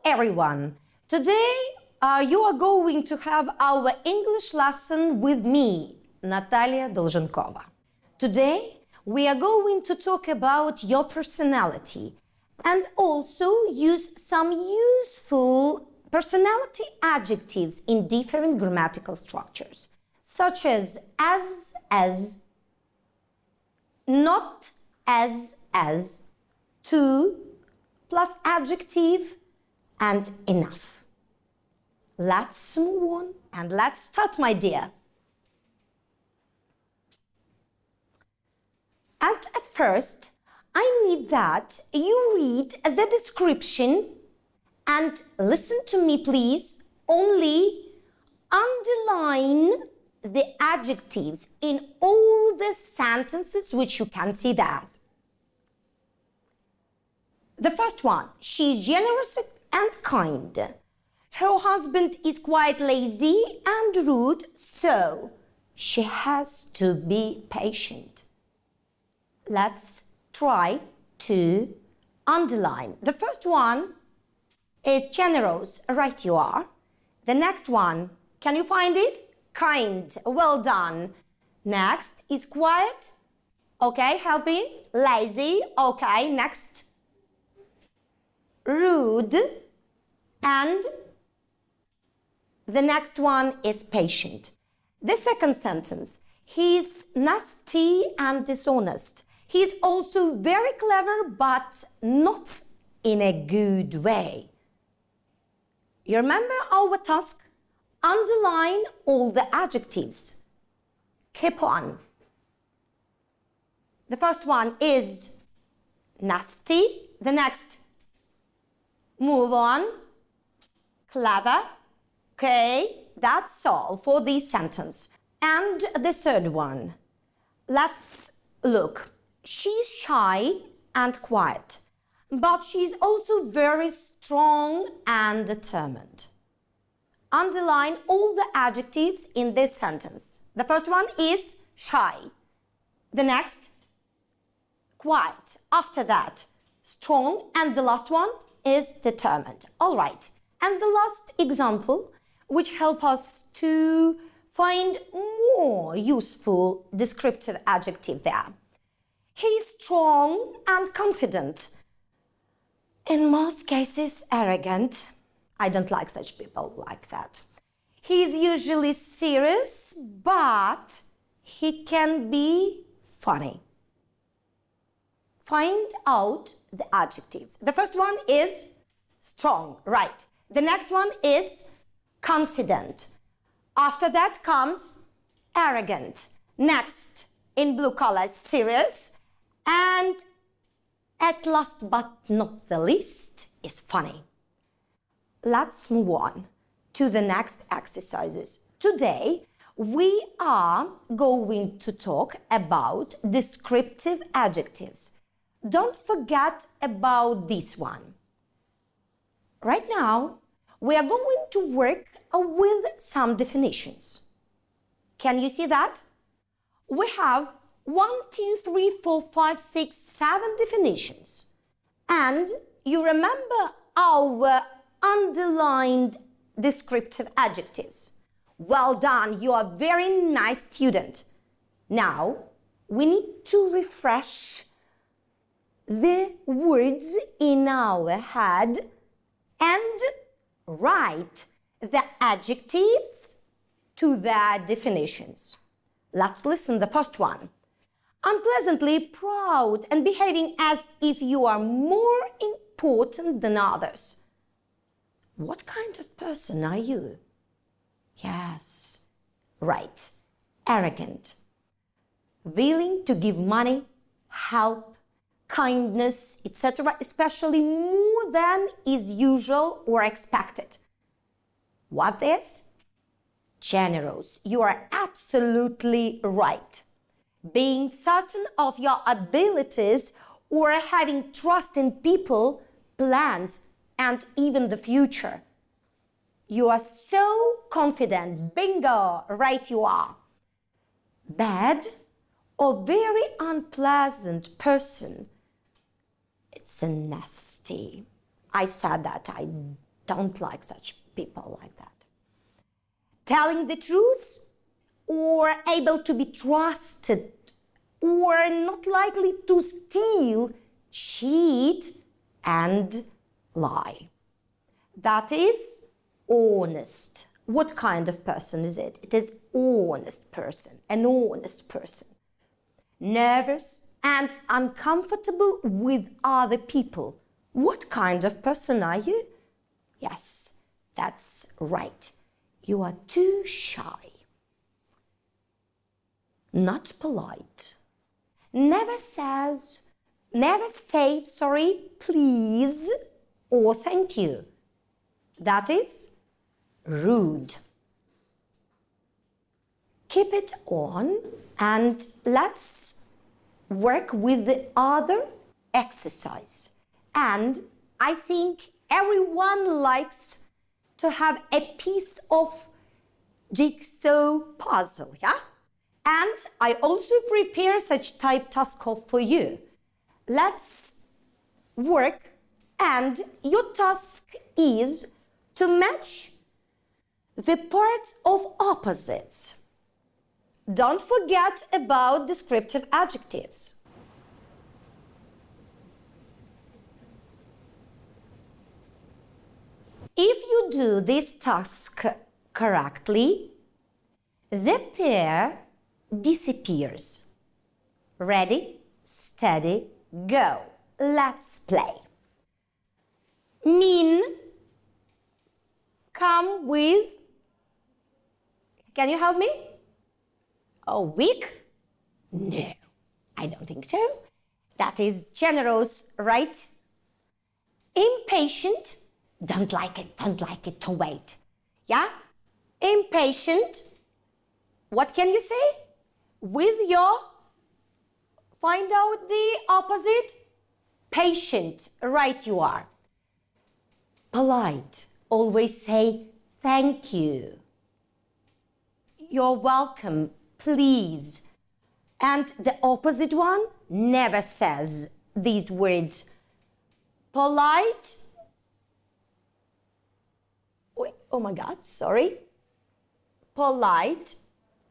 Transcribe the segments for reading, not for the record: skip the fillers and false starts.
everyone. Today you are going to have our English lesson with me, Natalia Долженкова. Today we are going to talk about your personality and also use some useful personality adjectives in different grammatical structures, such as, not as, to, plus adjective, and enough. Let's move on and let's start, my dear. And at first, I need that you read the description and listen to me, please. Only underline the adjectives in all the sentences which you can see that. The first one, she's generous and kind. Her husband is quite lazy and rude, so she has to be patient. Let's try to underline. The first one is generous, right you are. The next one, can you find it? Kind, well done. Next is quiet, okay, help me. Lazy, okay, next. Rude, and the next one is patient. The second sentence, he's nasty and dishonest. He's also very clever, but not in a good way. You remember our task? Underline all the adjectives. Keep on. The first one is nasty. The next, move on. Clever. Okay, that's all for this sentence. And the third one. Let's look. She's shy and quiet, but she's also very strong and determined. Underline all the adjectives in this sentence. The first one is shy. The next, quiet. After that, strong. And the last one is determined. All right. And the last example, which help us to find more useful descriptive adjective there. He's strong and confident. In most cases, arrogant. I don't like such people like that. He's usually serious, but he can be funny. Find out the adjectives. The first one is strong, right. The next one is confident. After that comes arrogant. Next, in blue color, serious. And at last but not the least is funny. Let's move on to the next exercises. Today, we are going to talk about descriptive adjectives. Don't forget about this one. Right now, we are going to work with some definitions. Can you see that? We have 1, 2, 3, 4, 5, 6, 7 definitions. And you remember our underlined descriptive adjectives. Well done, you are a very nice student. Now, we need to refresh the words in our head and write the adjectives to their definitions. Let's listen to the first one. Unpleasantly proud and behaving as if you are more important than others. What kind of person are you? Yes, right, arrogant. Willing to give money, help, kindness, etc., especially more than is usual or expected. What is? Generous. You are absolutely right. Being certain of your abilities or having trust in people, plans, and even the future. You are so confident. Bingo, right you are. Bad or very unpleasant person. It's a nasty. I said that. I Don't like such people like that. Telling the truth, or able to be trusted, or not likely to steal, cheat, and lie. That is honest. What kind of person is it? It is honest person, an honest person. Nervous and uncomfortable with other people. What kind of person are you? Yes, that's right. You are too shy. Not polite. Never say sorry, please, or thank you. That is rude. Keep it on and let's work with the other exercise. And I think everyone likes to have a piece of jigsaw puzzle, yeah? And I also prepare such type task for you. Let's work, and your task is to match the parts of opposites. Don't forget about descriptive adjectives. If you do this task correctly, the pair disappears. Ready, steady, go. Let's play. Mean, come with, can you help me? Oh, weak? No, I don't think so. That is generous, right? Impatient, don't like it to wait. Yeah? Impatient, what can you say? With your, find out the opposite. Patient, right you are. Polite, always say thank you. You're welcome, please. And the opposite one never says these words. Polite, oh my God, sorry. Polite,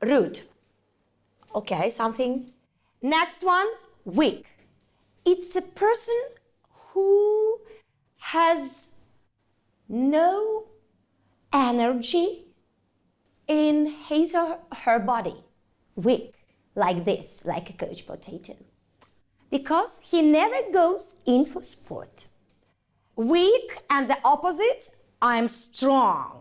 rude. Okay, something. Next one, weak. It's a person who has no energy in his or her body. Weak, like this, like a coach potato. Because he never goes in for sport. Weak and the opposite, I'm strong.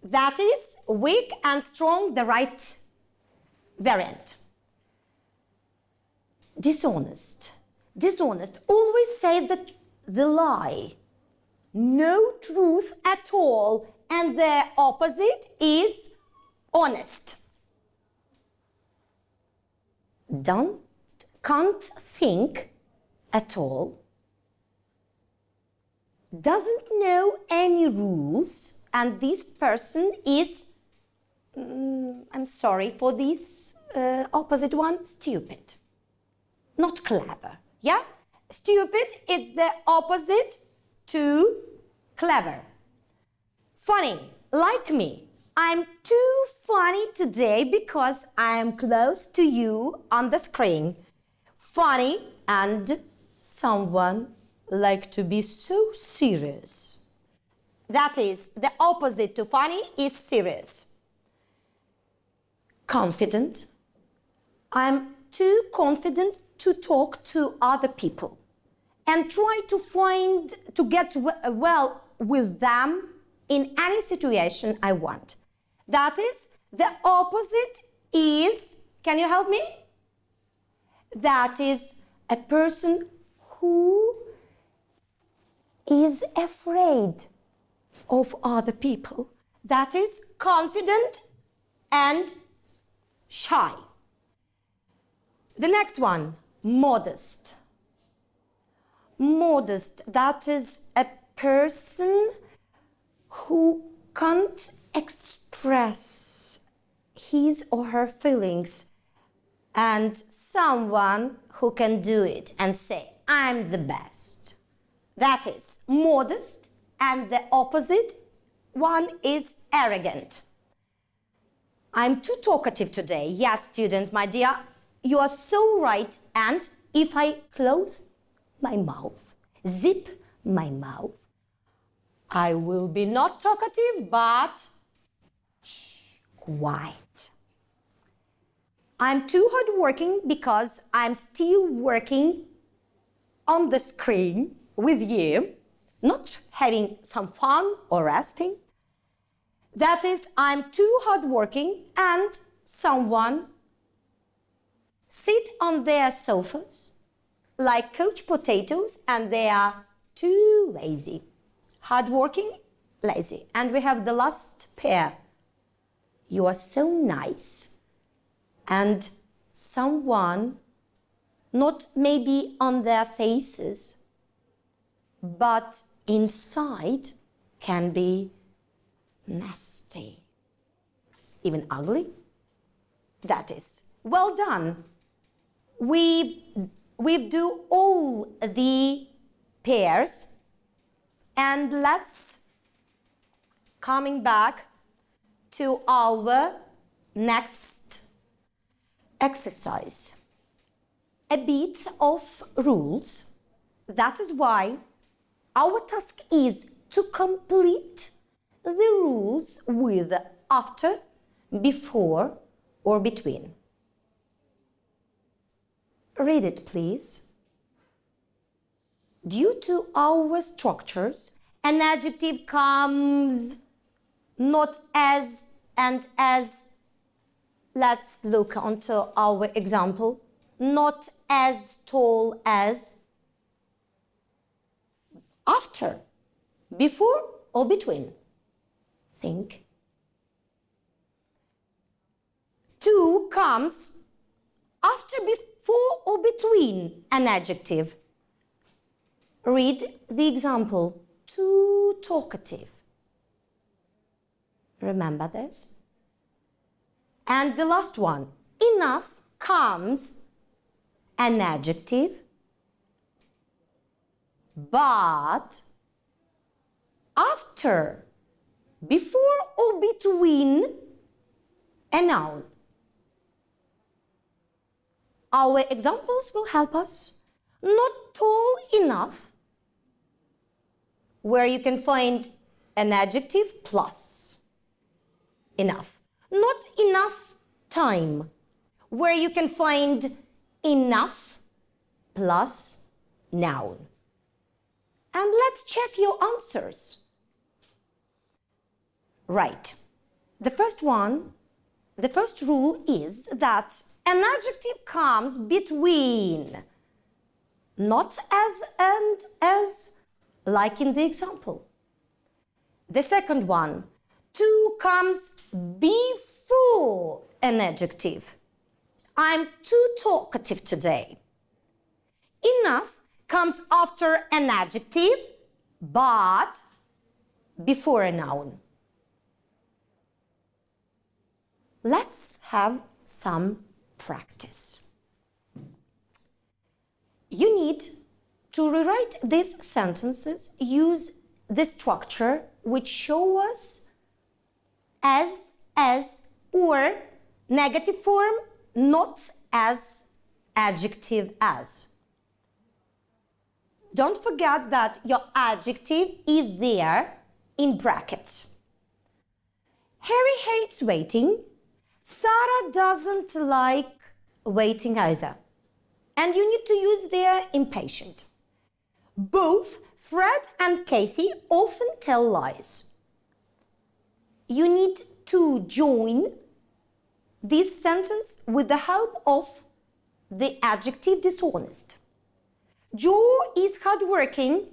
That is weak and strong, the right variant. Dishonest. Dishonest. Always say the lie. No truth at all. And the opposite is honest. Can't think at all. Doesn't know any rules. And this person is, I'm sorry for this opposite one, stupid. Not clever, yeah? Stupid, it's the opposite to clever. Funny, like me. I'm too funny today because I'm close to you on the screen. Funny and someone like to be so serious. That is, the opposite to funny is serious. Confident. I'm too confident to talk to other people and try to get well with them in any situation I want. That is, the opposite is, can you help me? That is a person who is afraid of other people. That is confident and shy. The next one, modest. Modest, that is a person who can't express his or her feelings, and someone who can do it and say, I'm the best. That is modest and the opposite one is arrogant. I'm too talkative today. Yes, student, my dear, you are so right. And if I close my mouth, zip my mouth, I will be not talkative, but quiet. I'm too hardworking because I'm still working on the screen with you, not having some fun or resting. That is, I'm too hardworking and someone sit on their sofas like couch potatoes and they are too lazy. Hardworking, lazy. And we have the last pair. You are so nice. And someone, not maybe on their faces, but inside can be nasty, even ugly. That is, well done. We do all the pairs, and let's coming back to our next exercise. A bit of rules. That is why our task is to complete the rules with after, before, or between. Read it, please. Due to our structures, an adjective comes not as and as. Let's look onto our example. Not as tall as. After, before, or between. Think. To comes after, before, or between an adjective. Read the example. Too talkative. Remember this? And the last one. Enough comes an adjective, but after, before, or between a noun. Our examples will help us. Not tall enough, where you can find an adjective plus enough. Not enough time, where you can find enough plus noun. And let's check your answers. Right. The first rule is that an adjective comes between, not as and as, like in the example. The second one, to comes before an adjective. I'm too talkative today. Enough comes after an adjective, but before a noun. Let's have some practice. You need to rewrite these sentences, use the structure which show us as, or negative form, not as, adjective as. Don't forget that your adjective is there in brackets. Harry hates waiting. Sarah doesn't like waiting either. And you need to use their impatient. Both Fred and Kathy often tell lies. You need to join this sentence with the help of the adjective dishonest. Joe is hardworking.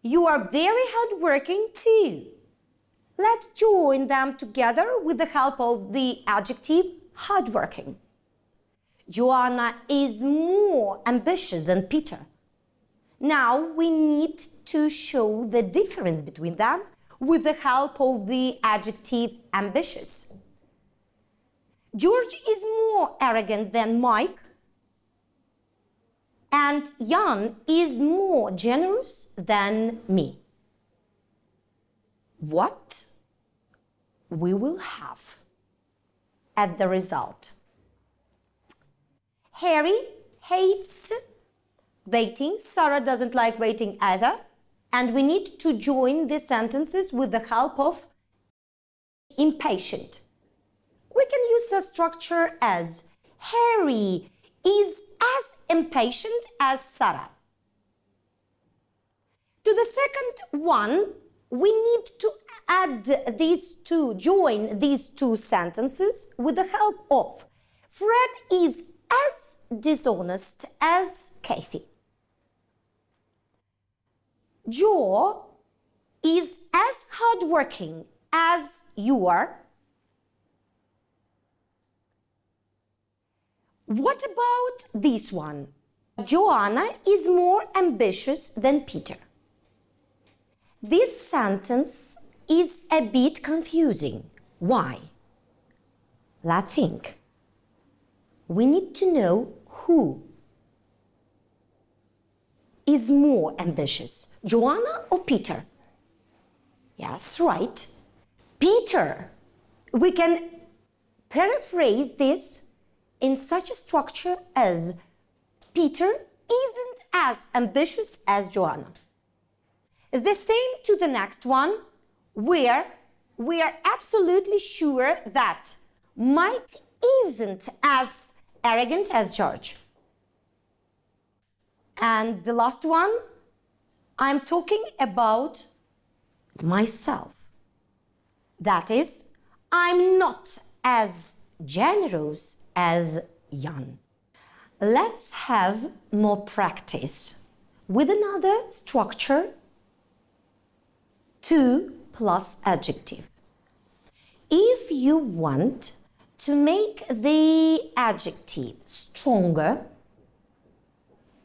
You are very hardworking too. Let's join them together with the help of the adjective hardworking. Joanna is more ambitious than Peter. Now we need to show the difference between them with the help of the adjective ambitious. George is more arrogant than Mike, and Jan is more generous than me. what we will have at the result. Harry hates waiting. Sarah doesn't like waiting either. And we need to join these sentences with the help of impatient. We can use the structure as Harry is as impatient as Sarah. To the second one, we need to add these two, join these two sentences with the help of Fred is as dishonest as Kathy. Joe is as hardworking as you are. What about this one? Joanna is more ambitious than Peter. This sentence is a bit confusing. Why? Let's think. We need to know who is more ambitious, Joanna or Peter? Yes, right. Peter. We can paraphrase this in such a structure as Peter isn't as ambitious as Joanna. The same to the next one, where we are absolutely sure that Mike isn't as arrogant as George. And the last one, I'm talking about myself. That is, I'm not as generous as Jan. Let's have more practice with another structure, to plus adjective. If you want to make the adjective stronger,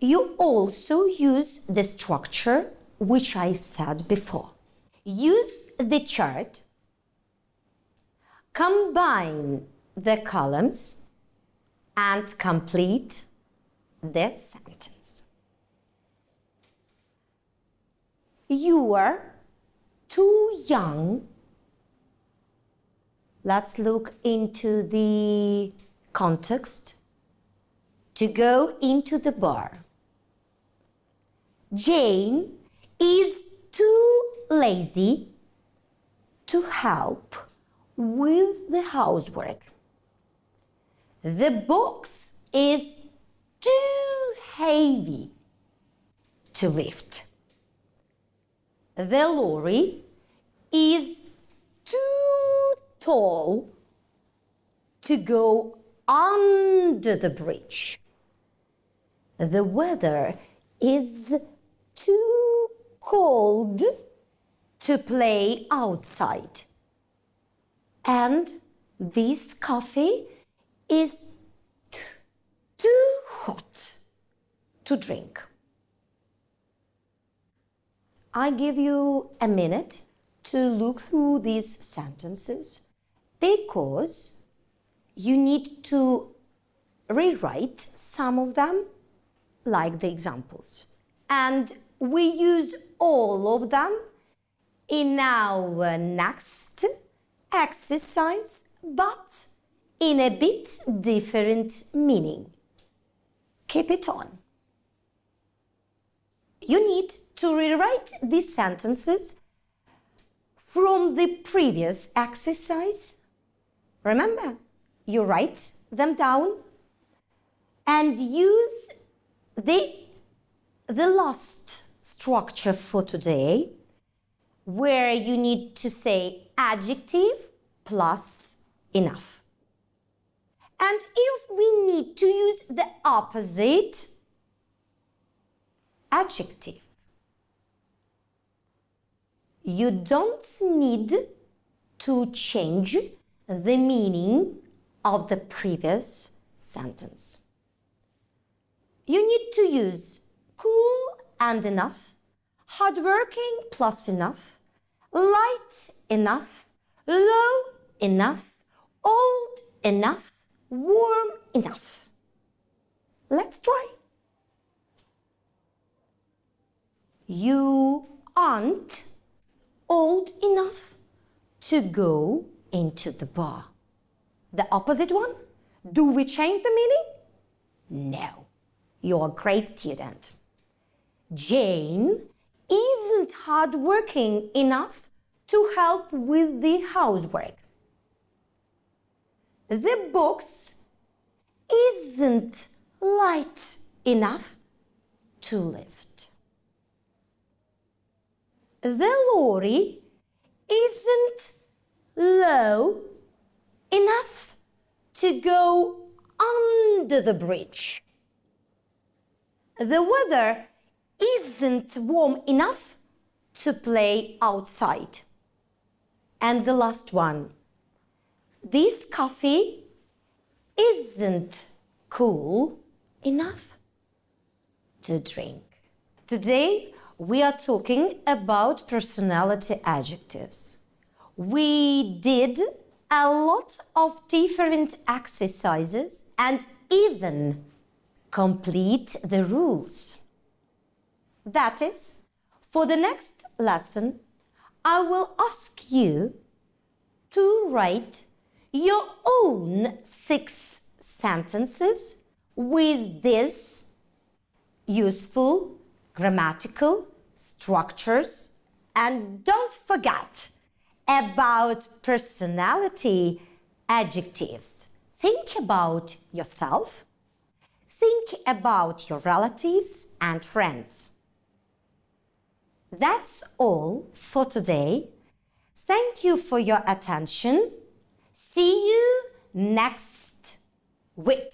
you also use the structure which I said before. Use the chart, combine the columns, and complete the sentence. You are too young. Let's look into the context. To go into the bar. Jane is too lazy to help with the housework. The box is too heavy to lift. The lorry is too tall to go under the bridge. The weather is too cold to play outside. And this coffee is too hot to drink. I give you a minute to look through these sentences because you need to rewrite some of them, like the examples. And we use all of them in our next exercise, but in a bit different meaning. Keep it on. You need to rewrite these sentences from the previous exercise. Remember, you write them down and use the last structure for today, where you need to say adjective plus enough. And if we need to use the opposite, adjective, you don't need to change the meaning of the previous sentence. You need to use cool and enough, hardworking plus enough, light enough, low enough, old enough, warm enough. Let's try. You aren't old enough. to go into the bar. The opposite one? Do we change the meaning? No. You're a great student. Jane isn't hardworking enough to help with the housework. The box isn't light enough to lift. The lorry isn't low enough to go under the bridge. The weather isn't warm enough to play outside. And the last one, this coffee isn't cool enough to drink. Today, we are talking about personality adjectives. We did a lot of different exercises and even complete the rules. That is, for the next lesson, I will ask you to write your own 6 sentences with these useful grammatical structures. And don't forget about personality adjectives. Think about yourself. Think about your relatives and friends. That's all for today. Thank you for your attention. See you next week.